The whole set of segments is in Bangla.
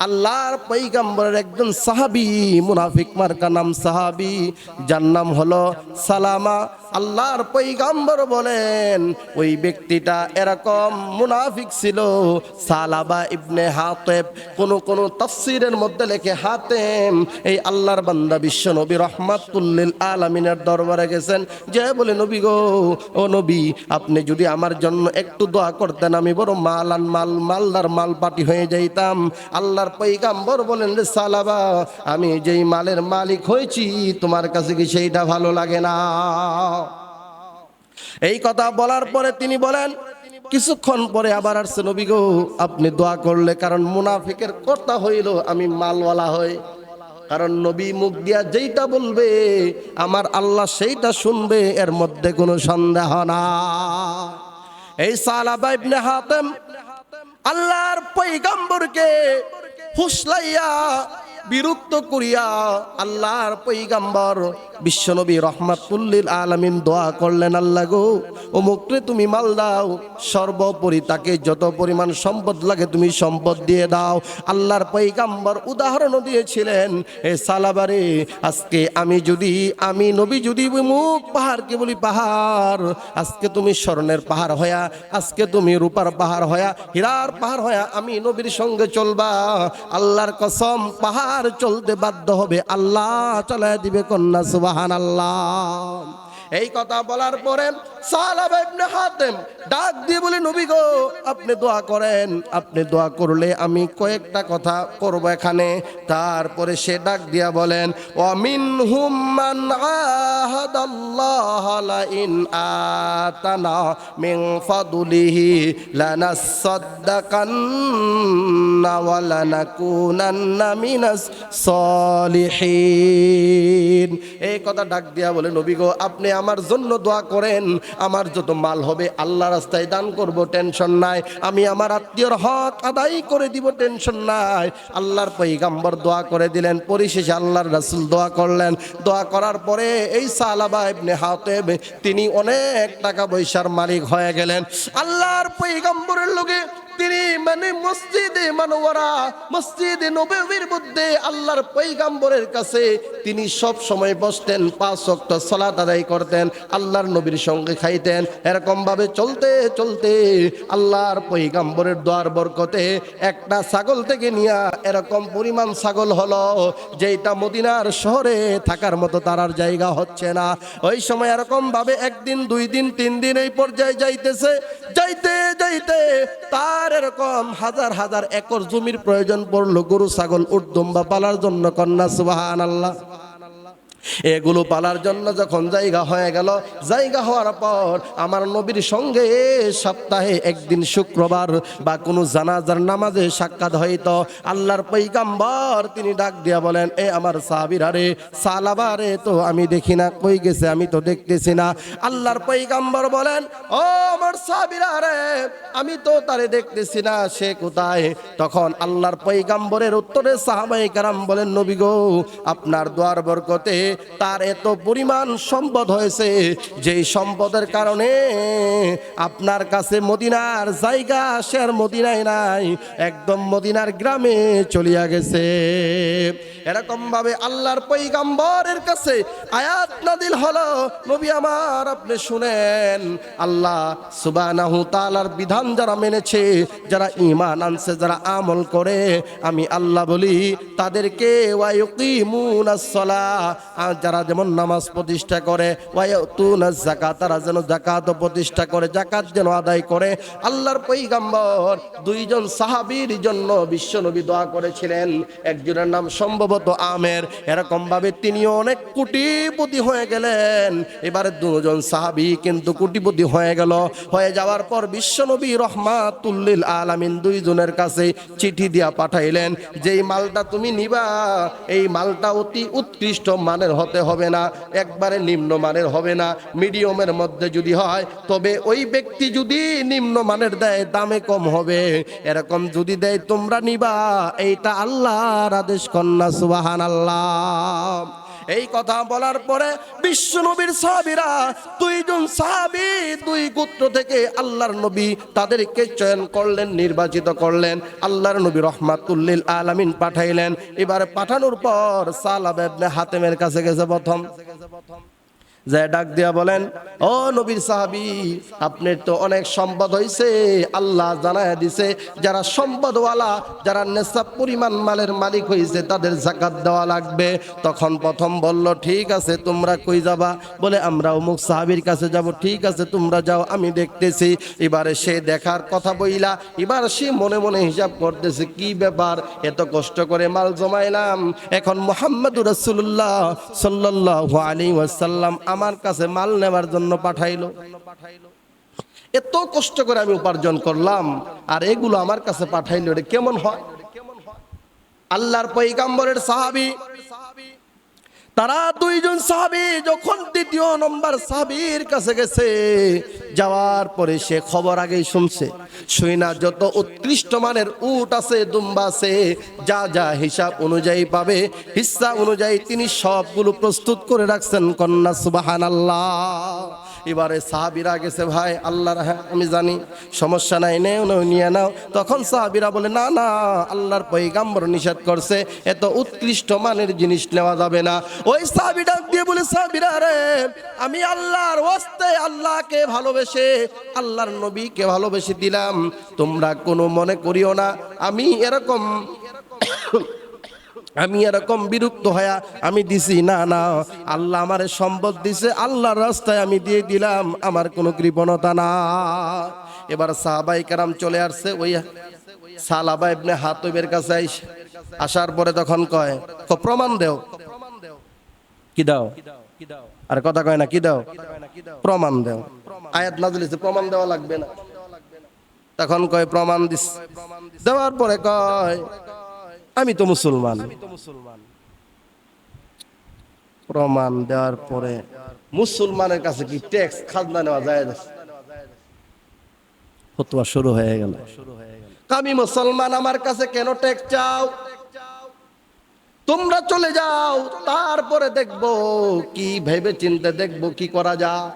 আল্লাহর পয়গম্বরের একজন সাহাবী, মুনাফিক মার্কা নাম সাহাবী, যার নাম হলো সালামা। আল্লাহর পয়গম্বর বলেন ওই ব্যক্তিটা এরকম মুনাফিক ছিল, সালাবা ইবনে হাতেব। কোন তাফসীরের মধ্যে লেখে হাতেম। এই আল্লাহর বান্দা বিশ্ব নবী রহমাতুল লিল আলামিনের দরবারে গেছেন, যে বলে নবী গো, ও নবী, আপনি যদি আমার জন্য একটু দোয়া করতেন, আমি বড় মালদার মাল পাটি হয়ে যাইতাম। আল্লাহর পয়গম্বর বলেন, রে সালাবা, আমি যেই মালের মালিক হয়েছি, তোমার কাছে কি সেইটা ভালো লাগে না? এই কথা বলার পরে তিনি বলেন, কিছুক্ষণ পরে আবার আসছে, নবী গো, আপনি দোয়া করলে, কারণ মুনাফিকের কথা হইল আমি মালওয়ালা হই। কারণ নবী মুখ দিয়া যেইটা বলবে আমার আল্লাহ সেইটা শুনবে, এর মধ্যে কোনো সন্দেহ না। এই সালাবা ইবনে হাতেম আল্লাহর পয়গম্বরকে ফুসলাইয়া বিরক্ত করিয়া আল্লাহর পয়গম্বর বিশ্বনবী রহমাতুল লিল আলামিন দোয়া করলেন, আল্লাহ গো, অমুকরে তুমি মাল দাও, সর্বোপরি তাকে যত পরিমাণ সম্পদ লাগে তুমি সম্পদ দিয়ে দাও। আল্লাহর পয়গম্বর উদাহরণ দিয়েছিলেন, এ সালাবারে, আজকে আমি নবী যদি মুখ পাহাড়কে বলি পাহাড়, আজকে তুমি স্বর্ণের পাহাড় হয়া, আজকে তুমি রূপার পাহাড় হয়া, হীরার পাহাড় হয়া আমি নবীর সঙ্গে চলবা, আল্লাহর কসম পাহাড় চলতে বাধ্য হবে, আল্লাহ চালায় দিবে কন্যা সুবহানাল্লাহ। এই কথা বলার পরে সালাবা ইবনে হাতেম ডাক দিয়ে বলে, নবী গো, আপনি দোয়া করেন, আপনি দোয়া করলে আমি কয়েকটা কথা করব এখানে। তারপরে সে ডাক দিয়া বলেন, ওয়া মিনহুম মান আহাদাল্লাহ লা ইন আতানা মিন ফাদলিহি লানাসাদ্দাকান্না ওয়া লানাকুনান্না মিনাস সলিহিন। এই কথা ডাক দিয়া বলে, নবী গো, আপনি আমার জন্য দোয়া করেন, আমার যত মাল হবে আল্লাহ রাস্তায় দান করব, টেনশন নাই। আমি আমার আত্মীয়র হক আদায় করে দিব, টেনশন নাই। আল্লাহর পয়গম্বর দোয়া করে দিলেন। পরিশেষে আল্লাহর রাসূল দোয়া করলেন। দোয়া করার পরে এই সালাবা ইবনে হাতেব তিনি অনেক টাকা পয়সার মালিক হয়ে গেলেন। আল্লাহর পয়গম্বরের লগে তিনি মসজিদে মানওয়ারা, মসজিদে নববীর মধ্যে আল্লাহর পয়গম্বরের কাছে তিনি সব সময় বসতেন, 5 ওয়াক্ত সালাত আদায় করতেন, আল্লাহর নবীর সঙ্গে খাইতেন। এরকম ভাবে চলতে চলতে আল্লাহর পয়গম্বরের দোয়ার বরকতে একটা ছাগল থেকে নিয়া এরকম পরিমাণ ছাগল হলো, যেটা মদিনার শহরে থাকার মতো তার আর জায়গা হচ্ছে না। ওই সময় এরকম ভাবে 1 দিন 2 দিন 3 দিন এই পর্যায়ে যাইতেছে। যাইতে যাইতে তার এরকম হাজার হাজার একর জমির প্রয়োজন পড়লো গরু ছাগল উট দুম্বা পালার জন্য, কন্যা সুবহানাল্লাহ। এগুলো পালার জন্য যখন জায়গা হয়ে গেল, জায়গা হওয়ার পর আমার নবীর সঙ্গে সপ্তাহে 1 দিন শুক্রবার বা কোনো জানাজার নামাজে সাক্ষাৎ হইতো। আল্লাহর পয়গম্বর তিনি ডাক দিয়া বলেন, এ আমার সাহাবীরা রে, সালাবা রে, তো আমি দেখি না, কই গেছে, আমি তো দেখতেছি না। আল্লাহর পয়গম্বর বলেন, ও আমার সাহাবীরা রে, আমি তো তারে দেখতেছি না, সে কোথায়? তখন আল্লাহর পয়গম্বরের উত্তরে সাহাবায়ে কেরাম বলেন, নবী গো, আপনার দোয়ার বরকতে তার এত পরিমাণ সম্পদ হয়েছে, যেই সম্পদের কারণে আপনার কাছে মদিনার জায়গা সে আর মদিনায় নাই, একদম মদিনার গ্রামে চলিয়া গেছে। এরকম ভাবে আল্লাহর পয়গম্বরের কাছে আয়াত নাযিল হলো, নবী আমার আপনি শুনেন, আল্লাহ সুবহানাহু তাআলার বিধান যারা মেনেছে, যারা ঈমান আনছে, যারা আমল করে, আমি আল্লাহ বলি তাদেরকে ওয়া ইউকিমুনাস সালাহ, যারা যেমন নামাজ প্রতিষ্ঠা করে, ওয়া ইউতুনাজ যাকাত, তারা যেন যাকাত প্রতিষ্ঠা করে, যাকাত যেন আদায় করে। আল্লাহর পয়গম্বর 2 জন সাহাবীর জন্য বিশ্বনবী দোয়া করেছিলেন। একজনের নাম সম্ভবত আমের। এরকম ভাবে তিনিও অনেক কোটিপতি হয়ে গেলেন। এবারে 2 জন সাহাবী কিন্তু কোটিপতি হয়ে গেল। হয়ে যাওয়ার পর বিশ্বনবী রহমাতুল লিল আলামিন 2 জনের কাছে চিঠি দিয়া পাঠাইলেন, যেই মালটা তুমি নিবা, এই মালটা অতি উৎকৃষ্ট মানের হতে হবে না, একবারে নিম্ন মানের হবে না, মিডিয়ামের মধ্যে যদি হয়, তবে ওই ব্যক্তি যদি নিম্ন মানের দেয় দামে কম হবে, এরকম যদি দেয় তোমরা নিবা, এইটা আল্লাহর আদেশ, কন্যা সুবহানাল্লাহ। এই কথা বলার পরে বিশ্বনবীর সাহাবীরা দুইজন সাহাবী দুই গোত্র থেকে আল্লাহর নবী তাদেরকে চয়ন করলেন, নির্বাচিত করলেন। আল্লাহর নবী রহমাতুল আলামিন পাঠাইলেন। এবারে পাঠানোর পর সালাবা ইবনে হাতেমের কাছে গেছে প্রথম, যে ডাক দিয়া বলেন, ও নবীর সাহাবী, আপনার তো অনেক সম্পদ হইছে, আল্লাহ জানায় দিছে যারা সম্পদওয়ালা, যারা নেশাব পরিমাণ মালের মালিক হইছে তাদের যাকাত দেওয়া লাগবে। তখন প্রথম বলল, ঠিক আছে, তোমরা কই যাবা? বলে আমরা অমুক সাহাবীর কাছে যাব। ঠিক আছে, তোমরা যাও, আমি দেখতেছি। এবারে সে দেখার কথা বইলা, এবার সে মনে মনে হিসাব করতেছে, কি ব্যাপার, এত কষ্ট করে মাল জমাইলাম, এখন মুহাম্মদুর রাসূলুল্লাহ সাল্লাল্লাহু আলাইহি ওয়াসাল্লাম আমার কাছে মাল নেওয়ার জন্য পাঠাইলো। এত কষ্ট করে আমি উপার্জন করলাম, আর এগুলো আমার কাছে পাঠাইলো, এটা কেমন হয়? আল্লাহর পয়গম্বরের সাহাবী, তারা দুইজন সাহাবী যখন দ্বিতীয় নম্বর সাহাবীর কাছে গেছে, যাওয়ার পরে সে খবর আগেই শুনছে। শুইনা যত উৎকৃষ্ট মানের উট আছে, দুম্বা আছে, যা যা হিসাব অনুযায়ী পাবে, হিস্সা অনুযায়ী তিনি সবগুলো প্রস্তুত করে রাখছেন। কন্যা সুবহানাল্লাহ। এবারে সাহাবীরা গেছে, ভাই আল্লাহর, হ্যাঁ আমি জানি, সমস্যা নাই, নিয়ে নাও। তখন সাহাবীরা বলে, না না, আল্লাহর পয়গম্বর নিষেধ করছে, এত উৎকৃষ্ট মানের জিনিস নেওয়া যাবে না। ওই সাহাবী ডাক দিয়ে বলে, সাহাবীরা রে, আমি আল্লাহর ওয়াস্তে, আল্লাহকে ভালোবেসে, আল্লাহর নবীকে ভালোবেসে দিলাম, তোমরা কোনো মনে করিও না আমি এরকম বিরক্ত হয়া আমি দিছি, না না, আল্লাহ আমারে সম্পদ দিছে, আল্লাহর রাস্তায় আমি দিয়ে দিলাম, আমার কোনো কৃপণতা না। এবার সাহাবাই কেরাম চলে আসছে ওই সালাবা ইবনে হাতিবের কাছে। আসার পরে তখন কয়, প্রমাণ দেও। কি দাও? আর কথা কয় না, কি দাও? প্রমাণ দেও। আয়াত নাযিল হইছে, প্রমাণ দেওয়া লাগবে না। তখন কয় প্রমাণ দিস। দেওয়ার পরে কয়, আমি তো মুসলমান। প্রমাণ দেওয়ার পরে মুসলমানের কাছে কি ট্যাক্স খাজনা নেওয়া যায়? ফতোয়া শুরু হয়ে গেল। আমি মুসলমান, আমার কাছে কেন ট্যাক্স চাও? তোমরা চলে যাও, তারপরে দেখবো কি ভেবে চিন্তে দেখবো কি করা যায়।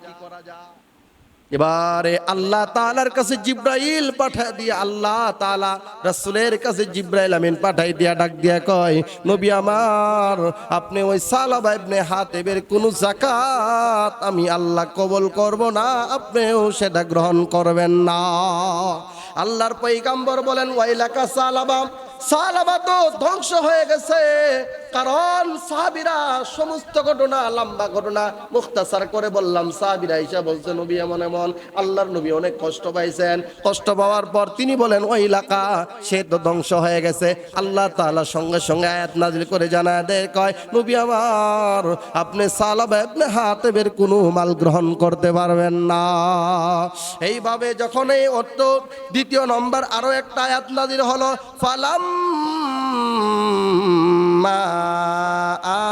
এবারে আল্লাহ তাআলার কাছে জিব্রাইল পাঠায় দিয়ে, আল্লাহ তাআলা রাসূলের কাছে জিব্রাইল আমিন পাঠাই দিয়া ডাক দিয়া কয়, নবী আমার, আপনি ওই সালাবা ইবনে হাতিবের কোনো যাকাত আমি আল্লাহ কবুল করব না, আপনিও সেটা গ্রহণ করবেন না। আল্লাহর পয়গম্বর বলেন, ওয়াইলাকা সালাবা, সালাবা তো ধ্বংস হয়ে গেছে। কারণ সাহাবীরা সমস্ত ঘটনা, লম্বা ঘটনা মুখতাসার করে বললাম। সাহাবীরা এসে বলছে, নবী এমন এমন, আল্লাহর নবী অনেক কষ্ট পাইছেন। কষ্ট পাওয়ার পর তিনি বলেন, ওই এলাকা সে তো ধ্বংস হয়ে গেছে। আল্লাহ তাআলা সঙ্গে সঙ্গে আয়াত নাজিল করে জানায় দেয়, কয়, নবী আমার, আপনি সালাবা ইবনে হাতিবের কোনো মাল গ্রহণ করতে পারবেন না। এইভাবে যখন এই অর্থ দ্বিতীয় নম্বর আরো একটা আয়াত নাজিল হলো, ফালাম মা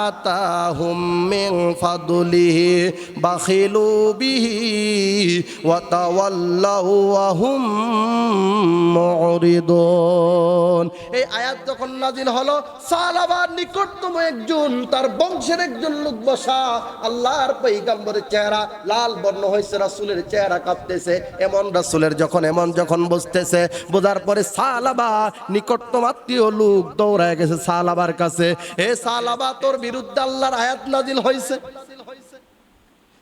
আতাহুম মিন ফাদলিহি বাখিলু বিহি ওয়া তাওয়াল্লাউ ওয়া হুম মুরিদুন। এই আয়াত যখন নাজিল হলো, সাহাবার নিকটতম একজন, তার বংশের একজন লোক বসা, আল্লাহর পয়গম্বরের চেহারা লাল বর্ণ হয়েছে, রাসূলের চেহারা কাঁপতেছে। এমন যখন বসতেছে, বোঝার পরে সাহাবা নিকটতম আত্মীয় লোক দৌড়ায় গেছে সাহাবার কাছে। এ সাহাবা, তোর বিরুদ্ধে আল্লাহর আয়াত নাজিল হয়েছে।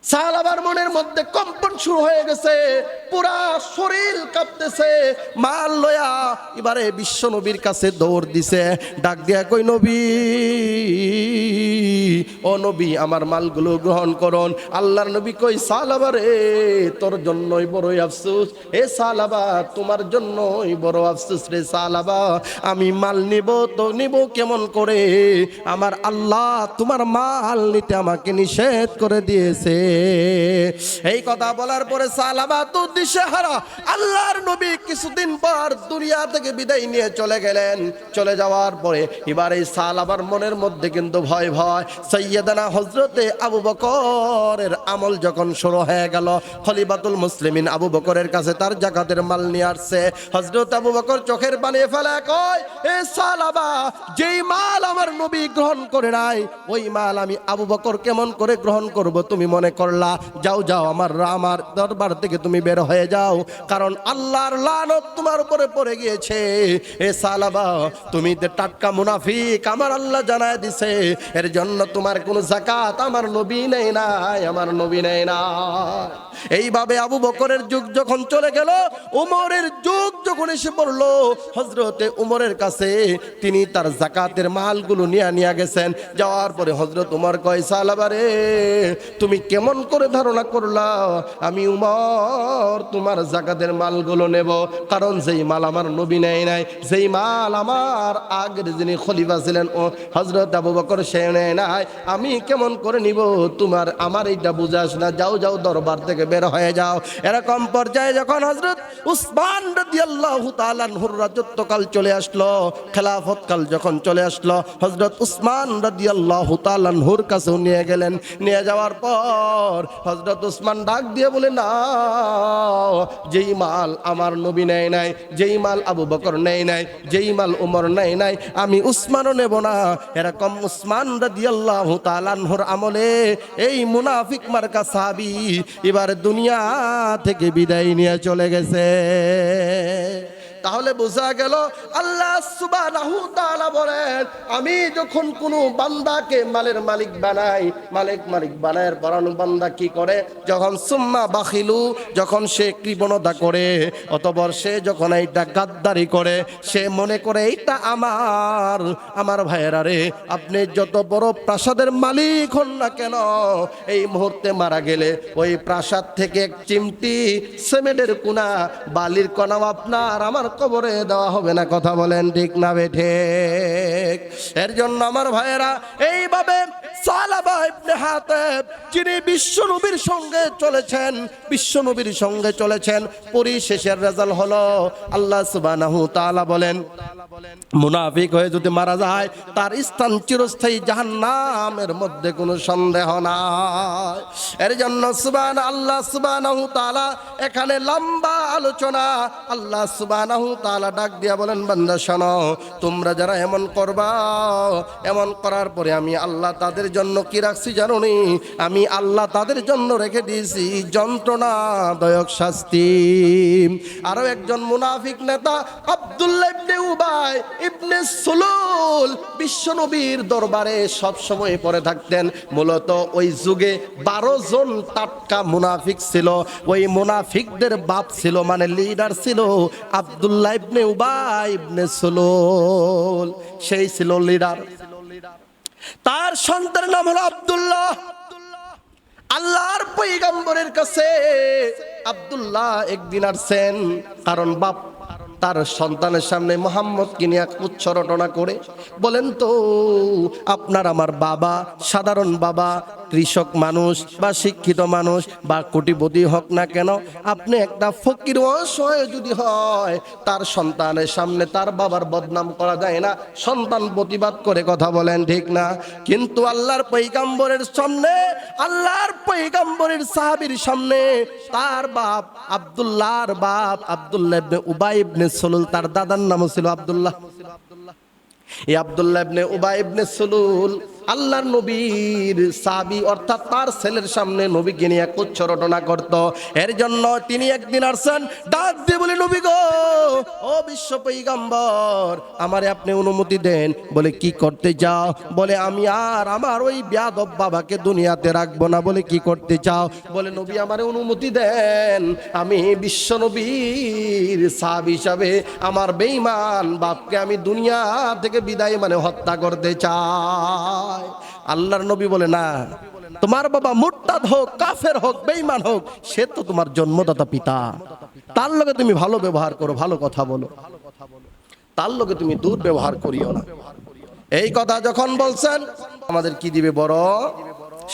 সাহাবার মনের মধ্যে কম্পন শুরু হয়ে গেছে, পুরা শরীর কাঁপতেছে। মাল লয়া এবারে বিশ্ব নবীর কাছে দৌড় দিছে, ডাক দিয়া কই, নবী, ও নবী, আমার মালগুলো গ্রহণ করুন। আল্লাহর নবী কই, সাহাবা রে, তোর জন্যই বড়ই আফসোস। এ সাহাবা, তোমার জন্যই বড় আফসোস রে সাহাবা। আমি মাল নিব তো নিব কেমন করে? আমার আল্লাহ তোমার মাল নিতে আমাকে নিষেধ করে দিয়েছে। এই কথা বলার পরে সালাবা তো দিশেহারা। আল্লাহর নবী কিছুদিন পর দুনিয়া থেকে বিদায় নিয়ে চলে গেলেন। চলে যাওয়ার পরে এবার এই সালাবার মনের মধ্যে কিন্তু ভয় ভয়। সাইয়েদানা হযরতে আবু বকরের আমল যখন শুরু হয়ে গেল, খলিফাতুল মুসলিমিন আবু বকরের কাছে তার যাকাতের মাল নিয়ে আসছে। হযরত আবু বকর চোখের পানি ফেলে কয়, এ সালাবা, যেই মাল আমার নবী গ্রহণ করে নাই ওই মাল আমি আবু বকর কেমন করে গ্রহণ করব তুমি মনে করলা? যাও যাও, আমার দরবার থেকে তুমি বের হয়ে যাও, কারণ আল্লাহর লানত তোমার উপরে পড়ে গিয়েছে। এ সালাবা, তুমি যে টাটকা মুনাফিক, আমার আল্লাহ জানায় দিছে, এর জন্য তোমার কোনো যাকাত আমার নবী নেই নাই, আমার নবী নেই না। এইভাবে আবু বকরের যুগ যখন চলে গেল, উমরের যুগ যখন এসে পড়লো, হযরতে উমরের কাছে তিনি তার যাকাতের মালগুলো নিয়ে গেছেন। যাওয়ার পরে হযরত উমর কয়, সালাবা রে, তুমি কেমন করে ধারণা করলা আমি উমর তোমার যাকাতের মালগুলো নেব? কারণ যেই মাল আমার নবী নেয় নাই, যেই মাল আমার আগের যিনি খলিফা ছিলেন ও হযরত আবু বকর সে নেয় নাই, আমি কেমন করে নিব? আমার এইটা বুঝাস না, যাও যাও, দরবার থেকে বের হয়ে যাও। এরকম পর্যায়ে যখন হযরত উসমান রাদিয়াল্লাহু তাআলা আনহুর রাজত্বকাল চলে আসলো, খেলাফতকাল যখন চলে আসলো, হযরত উসমান রাদিয়াল্লাহু তাআলা আনহুর কাছেও নিয়ে গেলেন। নিয়ে যাওয়ার পর হযরত উসমান ডাক দিয়ে বলে, না, যেই মাল আমার নবী নেয় নাই, যেই মাল আবু বকর নেয় নাই, যেই মাল উমর নেয় নাই, আমি উসমানও নেব না। এরকম উসমান রাদিয়াল্লাহু তাআলা আনহুর আমলে এই মুনাফিক মার্কা সাহাবী এবার দুনিয়া থেকে বিদায় নিয়ে চলে গেছে। তাহলে বোঝা গেল আল্লাহ সুবহানাহু তাআলা বলেন, আমি যখন কোনো বান্দাকে মালের মালিক বানাই, মালিক বানায়ের পরানো বান্দা কি করে? যখন সুম্মা বাখিলু, যখন সে কৃপণতা করে, অতঃপর সে যখন এইটা গাদ্দারি করে, সে মনে করে এইটা আমার ভাইয়েরা রে, আপনি যত বড় প্রাসাদের মালিক হন না কেন, এই মুহূর্তে মারা গেলে ওই প্রাসাদ থেকে এক চিমটি সিমেন্টের কোনা, বালির কণাও আপনার আমার কবরে দেওয়া হবে না। কথা বলেন ঠিক না বেঠে? এর জন্য আমার ভাইয়েরা, এইভাবে সালাবা ইবনে হাতিব যিনি বিশ্বনবীর সঙ্গে চলেছেন, পরিশেষের রেজাল্ট হলো আল্লাহ সুবহানাহু তাআলা বলেন, মুনাফিক হয়ে যদি মারা যায় তার স্থান চিরস্থায়ী জাহান্নামের মধ্যে কোনো সন্দেহ নাই। এর জন্য আল্লাহ সুবহানাহু তাআলা এখানে লম্বা আলোচনা, আল্লাহ সুবহানাহু তাআলা ডাক দিয়া বলেন, বান্দা শোনো, তোমরা যারা এমন করবা, এমন করার পরে আমি আল্লাহ তাদের জন্য কি রাখছি জানো নি? আমি আল্লাহ তাদের জন্য রেখে দিয়েছি যন্ত্রণাদায়ক শাস্তি। আরো একজন মুনাফিক নেতা আব্দুল্লাহ ইবনে উবাই ইবনে সুলুল বিশ্বনবীর দরবারে সব সময় পড়ে থাকতেন। মূলত ওই যুগে 12 জন টাটকা মুনাফিক ছিল। ওই মুনাফিকদের বাপ ছিল, মানে লিডার ছিল আব্দুল্লাহ ইবনে উবাই ইবনে সুলুল, সেই ছিল লিডার। তার সন্তানের নাম হলো আব্দুল্লাহ। আল্লাহর পয়গম্বরের কাছে আব্দুল্লাহ একদিন আসছেন, কারণ বাপ তার সন্তানের সামনে মুহাম্মদকে নিয়ে উচ্চ রটনা করে বলেন, তো আপনার আমার বাবা সাধারণ বাবা, কৃষক মানুষ বা শিক্ষিত মানুষ বা কোটিপতি হোক না কেন, আপনি একটা ফকির অসহায় যদি হয়, তার সন্তানের সামনে তার বাবার বদনাম করা যায় না। সন্তান প্রতিবাদ করে, কথা বলেন ঠিক না? কিন্তু আল্লাহর পয়গম্বরের সামনে, আল্লাহর পয়গম্বরের সাহাবীর সামনে তার বাপ আব্দুল্লাহর বাপ আব্দুল্লাহ ইবনে উবাই ইবনে সুলুল, তার দাদার নামও ছিল আব্দুল্লাহ। এই আব্দুল্লাহ ইবনে উবাই ইবনে সুলুল আল্লাহর নবীর সাহাবী, অর্থাৎ তার ছেলের সামনে নবীকে নিয়ে কুচ্ছ রটনা করত। এর জন্য তিনি একদিন আসছেন, ডাক দিয়ে বলে, নবী গো, ও বিশ্ব পয়গম্বর, আমারে আপনি অনুমতি দেন। বলে, কি করতে চাও? বলে, আমি আর আমার ওই বেয়াদব বাবাকে দুনিয়াতে রাখবো না। বলে, কি করতে চাও? বলে, নবী আমারে অনুমতি দেন, আমি বিশ্ব নবীর সাহাবী হিসাবে আমার বেঈমান বাপকে আমি দুনিয়া থেকে বিদায়, মানে হত্যা করতে চাই। আল্লাহর নবী বলে, না, তোমার বাবা মুরতাদ হোক, কাফের হোক, বেঈমান হোক, সে তো তোমার জন্মদাতা পিতা, তার লগে তুমি ভালো ব্যবহার করো, ভালো কথা বলো, তার লগে তুমি দুর্ব্যবহার করিও না। এই কথা যখন বলছেন, আমাদের কি দিবে বড়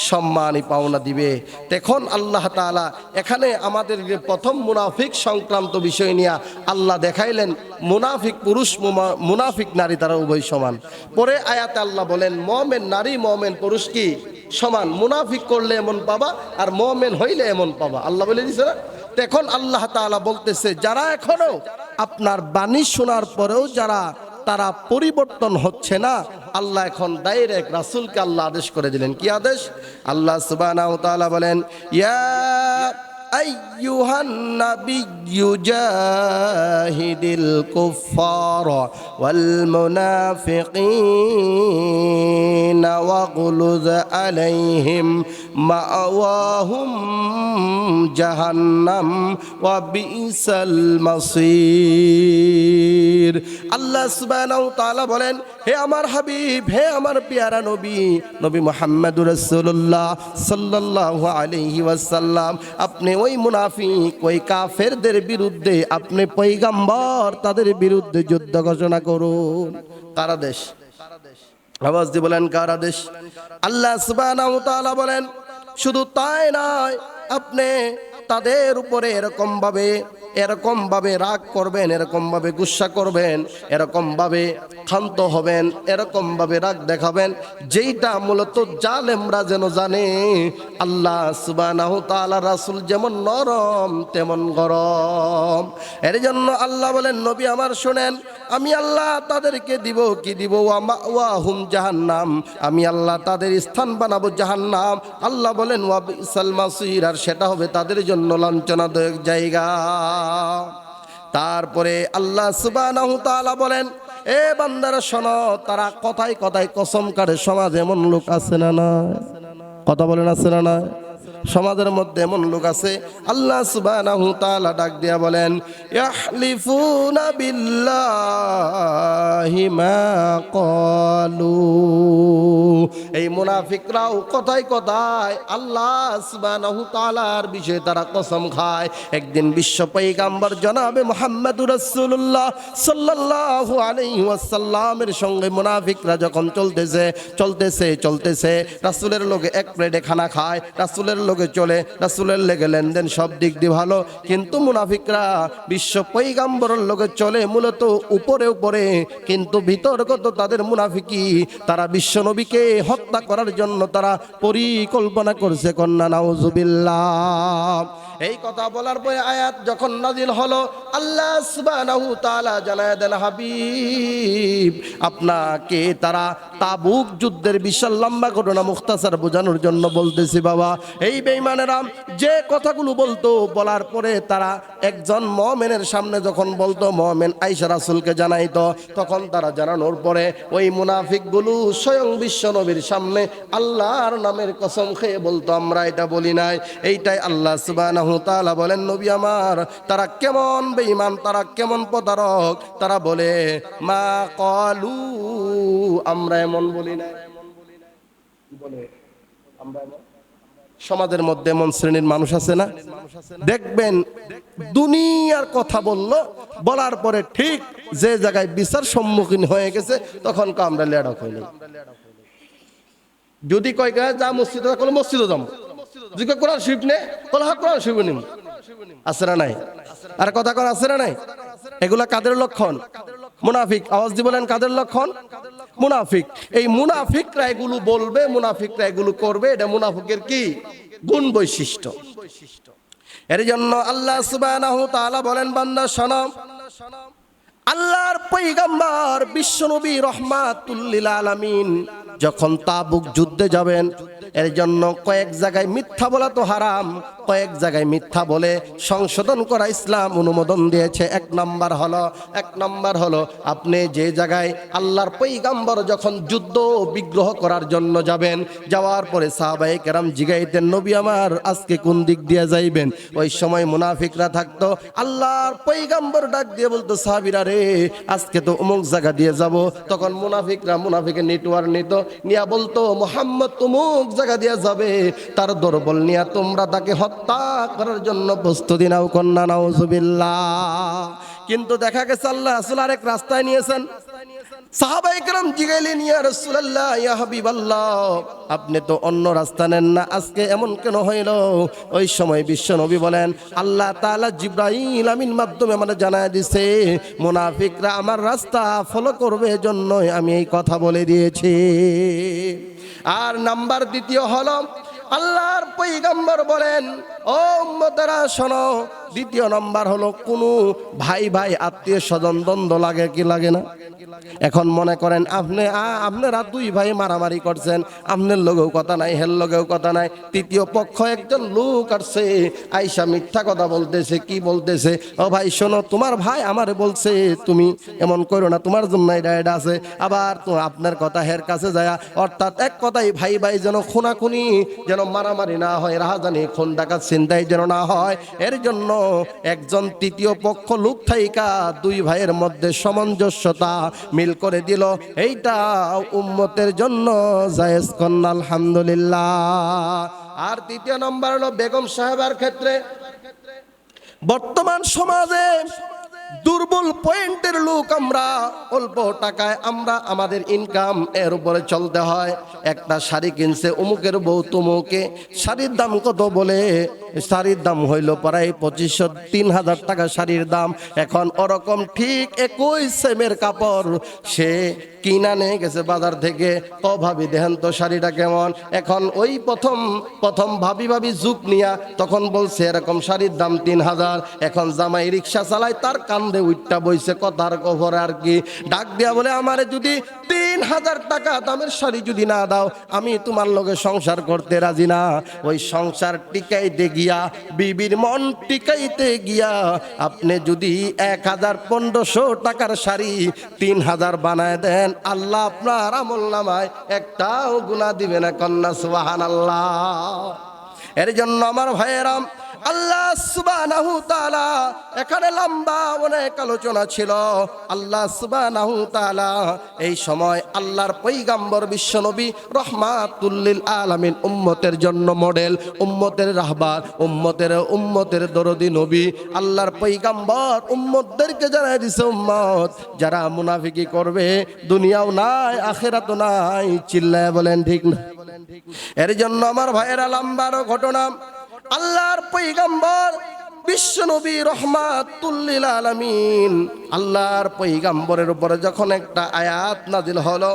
সম্মানী পাওনা দিবে। তখন আল্লাহ তাআলা এখানে আমাদের প্রথম মুনাফিক সংক্রান্ত বিষয় নিয়ে আল্লাহ দেখাইলেন মুনাফিক পুরুষ মুনাফিক নারী তারা উভয় সমান। পরে আয়াতে আল্লাহ বলেন মুমিন নারী মুমিন পুরুষ কি সমান, মুনাফিক করলে এমন পাবা আর মুমিন হইলে এমন পাবা, আল্লাহ বলে দিছে না। তখন আল্লাহ তাআলা বলতেছে যারা এখনো আপনার বাণী শোনার পরেও যারা তারা পরিবর্তন হচ্ছে না, আল্লাহ এখন ডাইরেক্ট রাসূলকে আল্লাহ আদেশ করে দিলেন। কি আদেশ? আল্লাহ সুবহানাহু ওয়া তাআলা বলেন ইয়া আইয়ুহান নাবিয়্যু জাহিদিল কুফফারা ওয়াল মুনাফিকিনা ওয়াগলুজ আলাইহিম মাআওয়াহুম জাহান্নাম ওয়া বিসাল মাসির। আল্লাহ সুবহানাহু ওয়া তাআলা বলেন হে আমার হাবিব, হে আমার পেয়ারা নবী, নবী মুহাম্মদুর রাসূলুল্লাহ সাল্লাল্লাহু আলাইহি ওয়াসাল্লাম, আপনি ওই মুনাফিক ওই কাফেরদের বিরুদ্ধে আপনি পয়গম্বর তাদের বিরুদ্ধে যুদ্ধ ঘোষণা করুন। কার আদেশ? আওয়াজ দিয়ে বলেন কার আদেশ? আল্লাহ সুবহানাহু ওয়া তাআলা বলেন শুধু তাই নয়, আপনি তাদের উপরে এরকম ভাবে রাগ করবেন, এরকম ভাবে গুসা করবেন, এরকম ভাবে ক্ষান্ত হবেন, এরকম ভাবে রাগ দেখাবেন যেইটা মূলত জালেমরা যেন জানে আল্লাহ সুবহানাহু ওয়া তাআলা রাসূল যেমন নরম তেমন গরম। এর জন্য আল্লাহ বলেন নবী আমার শুনেন, আমি আল্লাহ তাদেরকে দিব কি দিব, ওয়া মাওয়াহুম জাহান্নাম, আমি আল্লাহ তাদের স্থান বানাবো জাহান্নাম। আল্লাহ বলেন ওয়া বিসাল মাসির, আর সেটা হবে তাদের জন্য লাঞ্ছনাদায়ক জায়গা। তারপরে আল্লাহ সুবহানাহু ওয়া তাআলা বলেন এ বান্দারা শোনো, তারা কথায় কথায় কসম কাটে। সমাজ এমন লোক আছে না না? কথা বলেন আছে না না? সমাজের মধ্যে এমন লোক আছে, আল্লাহ সুবহানাহু ওয়া তাআলা ডাক দিয়া বলেন ইয়াহলিফুনা বিল্লাহি মা ক্বালু, এই মুনাফিকরাও কথায় কথায় আল্লাহ সুবহানাহু ওয়া তাআলার বিষয়ে তারা কসম খায়। একদিন বিশ্ব পয়গম্বর জনাবে মুহাম্মদুর রাসূলুল্লাহ সাল্লাল্লাহু আলাইহি ওয়াসাল্লামের সঙ্গে মুনাফিকরা যখন চলতেছে রাসূলের লগে এক প্লেটে খানা খায়, রাসূলের লগে চলে, রাসূলের লেগে লেনদেন সব দিক দিয়ে ভালো, কিন্তু মুনাফিকরা বিশ্ব পয়গম্বরের লগে চলে মূলত উপরে উপরে, কিন্তু ভিতরগত তাদের মুনাফিকি, তারা বিশ্ব নবীকে হত্যা করার জন্য তারা পরিকল্পনা করছে। কন্যা নাউজুবিল্লাহ। এই কথা বলার পরে আয়াত যখন নাজিল হলো, আল্লাহ সুবহানাহু ওয়া তাআলা জানায় দেন হাবিব আপনাকে তারা তাবুক যুদ্ধের বিশাল লম্বা ঘটনা মুখতাসার বোঝানোর জন্য বলতেছি বাবা। এই বেঈমানেরা যে কথাগুলো বলতো, বলার পরে তারা একজন মুমিনের সামনে যখন বলতো, মুমিন আয়েশা রাসূলকে জানাইতো, তখন তারা জানানোর পরে ওই মুনাফিকগুলো স্বয়ং বিশ্ব নবীর সামনে আল্লাহর নামের কসম খেয়ে বলতো আমরা এটা বলি নাই। এইটাই আল্লাহ সুবহানাহু ওয়া তাআলা বলেন নবী আমার তারা কেমন বেঈমান, তারা কেমন প্রতারক, তারা বলে মা ক্বালু, আমরা এমন বলি নাই। বলে আমরা এমন। সমাজের মধ্যে এমন শ্রেণীর মানুষ আছে না? দেখবেন দুনিয়ার কথা বলার পরে ঠিক যে জায়গায় বিচার সম্মুখীন হয়ে গেছে তখন আমরা লেডক হইনি। যদি কয় যা মসজিদে কল মসজিদে যাবো, যদি কোরআন শরীফ নে কল হ্যাঁ কোরআন শরীফ নিম, আছে না নাই? আর কথা কর আছে না নাই? এগুলা কাদের লক্ষণ? মুনাফিক। আওয়াজ দিয়ে বলেন কাদের লক্ষণ? মুনাফিক। এই মুনাফিকরা এগুলো বলবে, মুনাফিকরা এগুলো করবে, এটা মুনাফিকের কি গুণ বৈশিষ্ট্য। এর জন্য আল্লাহ সুবহানাহু ওয়া তাআলা বলেন বান্দা শোনো, আল্লাহর পয়গম্বর বিশ্বনবী রাহমাতুল লিল আলামিন যখন তাবুক যুদ্ধে যাবেন, এর জন্য কয়েক জায়গায় মিথ্যা বলা তো হারাম, কয়েক জায়গায় মিথ্যা বলে সংশোধন করা ইসলাম অনুমোদন দিয়েছে। এক নাম্বার হলো আপনি যে জায়গায় আল্লাহর পয়গম্বর যখন যুদ্ধ বিগ্রহ করার জন্য যাবেন, যাওয়ার পরে সাহাবায়ে কেরাম জিগাইতেন নবী আমার আজকে কোন দিক দিয়ে যাইবেন, ওই সময় মুনাফিকরা থাকতো, আল্লাহর পয়গম্বর ডাক দিয়ে বলতো সাহাবীরা রে আজকে তো অমুক জায়গা দিয়ে যাব, তখন মুনাফিকের নেটওয়ার্ক নিত, নিয়া বলতো মুহাম্মদ অমুক জায়গা দিয়ে যাবে, তার দরবল নিয়া তোমরা তাকে হত্যা করার জন্য প্রস্তুতি নাও। কন্যা নাউজুবিল্লাহ। কিন্তু দেখা গেছে আল্লাহ রাসূল আরেক রাস্তায় নিয়েছেন। সাহাবায়ে কেরাম জিগাইলেন, ইয়া রাসূলুল্লাহ, ইয়া হাবিবাল্লাহ, আপনি তো অন্য রাস্তা নেন না, আজকে এমন কেন হইল? ওই সময় বিশ্ব নবী বলেন, আল্লাহ তাআলা জিবরাইল আমিন মাধ্যমে আমাদের জানায় দিছে মুনাফিকরা আমার রাস্তা ফলো করবে, এজন্যই আমি এই কথা বলে দিয়েছি। আর নাম্বার দ্বিতীয় হলো, আল্লাহর পয়গম্বর বলেন, ও উম্মতেরা শোনো, দ্বিতীয় নাম্বার হলো কোন ভাই ভাই আত্মীয় স্বজন দ্বন্দ্ব লাগে কি লাগে না? এখন মনে করেন আপনারা দুই ভাই মারামারি করছেন, আপনার লগেও কথা নাই, হের লগেও কথা নাই, তৃতীয় পক্ষ একজন লোক আসছে, আইসা মিথ্যা কথা বলতেছে। কি বলতেছে? ও ভাই শোনো, তোমার ভাই আমারে বলছে তুমি এমন করো না, তোমার জন্য এটা আছে। আবার তো আপনার কথা হের কাছে যায়, অর্থাৎ এক কথাই ভাই ভাই যেন খুনাখুনি, যেন মারামারি না হয়, রাহাজানি খুন ডাকাত চিন্তাই যেন না হয়, এর জন্য একজন তৃতীয় পক্ষ লোক থাইকা দুই ভাইয়ের মধ্যে সামঞ্জস্যতা মিল করে দিল। এইটা উম্মতের জন্য জায়েজ কন্যা, আলহামদুলিল্লাহ। আর তৃতীয় নম্বর হলো বেগম সাহেবার ক্ষেত্রে, বর্তমান সমাজে দুর্বল পয়েন্টের লোক আমরা, অল্প টাকায় আমরা আমাদের ইনকাম এর উপরে চলতে হয়। একটা শাড়ি কিনছে অমুকের বউ তমুকে, শাড়ির দাম কত বলে, শাড়ির দাম হইল প্রায় 2500-3000 টাকা শাড়ির দাম। এখন ওরকম ঠিক একই সেমের কাপড় সে কিনা নিয়ে গেছে বাজার থেকে, তো ভাবি দেখেন তো শাড়িটা কেমন। এখন ওই প্রথম ভাবি যুগ নিয়া তখন বলছে এরকম শাড়ির দাম 3000। এখন জামাই রিক্সা চালায়, তার কান্দে উঠটা বইছে কথার কবর আর কি, ডাক দিয়া বলে, আমারে যদি 3000 টাকা দামের শাড়ি যদি না দাও, আমি তোমার লগে সংসার করতে রাজি না। ওই সংসার টিকাইতে গিয়া, বিবির মন টিকাইতে গিয়া আপনি যদি 1500 টাকার শাড়ি 3000 বানায় দেন, আল্লাহ আপনার আমল নামায় একটাও গুনাহ দিবে না। কন্যা সুবহানাল্লাহ। এর জন্য আমার ভাইয়েরাম, আল্লাহ সুবহানাহু তাআলা, এখানে লম্বা অনেক আলোচনা ছিল। আল্লাহ সুবহানাহু তাআলা এই সময় আল্লাহর পয়গম্বর বিশ্বনবী রাহমাতুল লিল আলামিন, উম্মতের জন্য মডেল, উম্মতের রাহবার, উম্মতের দরদি নবী, আল্লাহর পয়গম্বর উম্মতদেরকে জানায় দিছে, উম্মত যারা মুনাফিকি করবে দুনিয়াও নাই আখিরাতও নাই। চিল্লায় বলেন ঠিক না? এর জন্য আমার ভাইয়েরা, লম্বার ঘটনা, আল্লাহর পয়গম্বর বিশ্বনবী রাহমাতুল লিল আলামিন, আল্লাহর পয়গম্বরের উপরে যখন একটা আয়াত নাজিল হলো,